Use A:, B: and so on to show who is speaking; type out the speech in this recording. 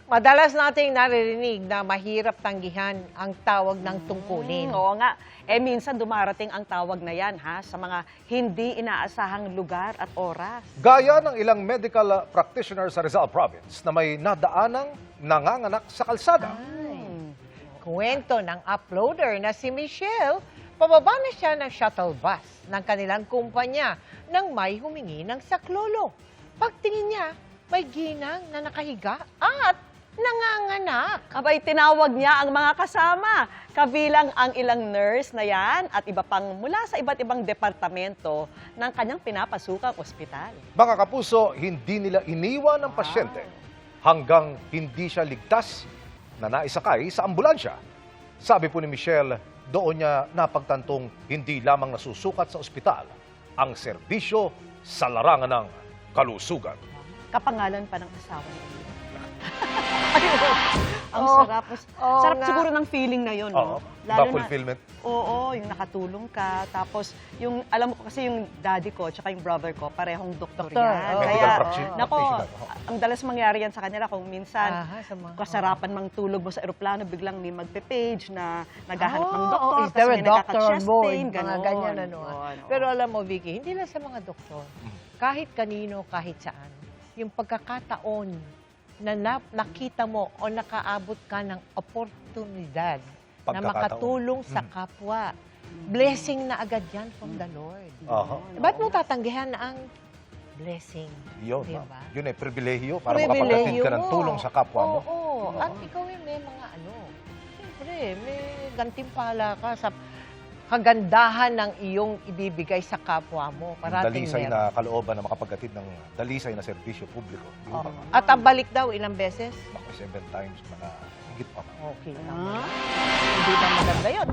A: Madalas nating naririnig na mahirap tanggihan ang tawag ng tungkulin.
B: Oo nga. Minsan dumarating ang tawag na yan sa mga hindi inaasahang lugar at oras.
C: Gaya ng ilang medical practitioner sa Rizal Province na may nadaanang nanganganak sa kalsada.
A: Kwento ng uploader na si Michelle, pababa na siya ng shuttle bus ng kanilang kumpanya nang may humingi ng saklolo. Pagtingin niya, may ginang na nakahiga at nanganganak.
B: Abay, tinawag niya ang mga kasama, kabilang ang ilang nurse na yan at iba pang mula sa iba't ibang departamento ng kanyang pinapasukang ospital.
C: Mga kapuso, hindi nila iniwan ang pasyente hanggang hindi siya ligtas na naisakay sa ambulansya. Sabi po ni Michelle, doon niya napagtantong hindi lamang nasusukat sa ospital ang serbisyo sa larangan ng kalusugan.
B: Kapangalan pa ng asawa niya. Ang
A: Oo.
B: sarap.
A: Oo
B: Sarap
A: nga.
B: siguro ng feeling na yun,
C: Oo.
B: no?
C: Iba fulfillment.
B: Oo, yung nakatulong ka. Tapos, yung, alam mo ko kasi yung daddy ko, tsaka yung brother ko, parehong doktor
A: Doktor,
B: yan.
A: oo.
C: Medical practitioner.
B: Nako, ang dalas mangyari yan sa kanila kung minsan,
A: Sa mga,
B: kasarapan mang tulog mo sa eroplano, biglang may magpe-page na naghahanap ng
A: Oo,
B: doktor.
A: is there
B: kasi
A: a
B: may
A: doctor on
B: nagkaka-chest
A: board?
B: pain,
A: Mga
B: ganon.
A: ganyan, ano.
B: Oo.
A: Pero alam mo, Vicky, hindi lang sa mga doktor. Kahit kanino, kahit saan. Yung pagkakataon na nakita mo o nakaabot ka ng oportunidad na
C: Pagkakataon.
A: makatulong sa kapwa. Blessing na agad yan from the Lord.
C: Aha.
A: Ba't mo tatanggihan ang blessing?
C: Yun,
A: Diba?
C: ma'am. Yun ay pribilehiyo para
A: Pribilehiyo
C: makapaghatid ka ng
A: mo.
C: tulong sa kapwa mo.
A: Oo. At ikaw ay may mga siyempre, may gantimpala ka sa kagandahan ng iyong ibibigay sa kapwa mo. Parating
C: Dalisay
A: meron.
C: na kalooban na makapaghatid ng dalisay na serbisyo publiko. Yun
A: Oo.
C: pa, ma'am.
A: At ang balik daw, ilang beses?
C: Ako, 7 times, mga higit pa, ma'am.
A: Okay lang. Hindi ba maganda yun?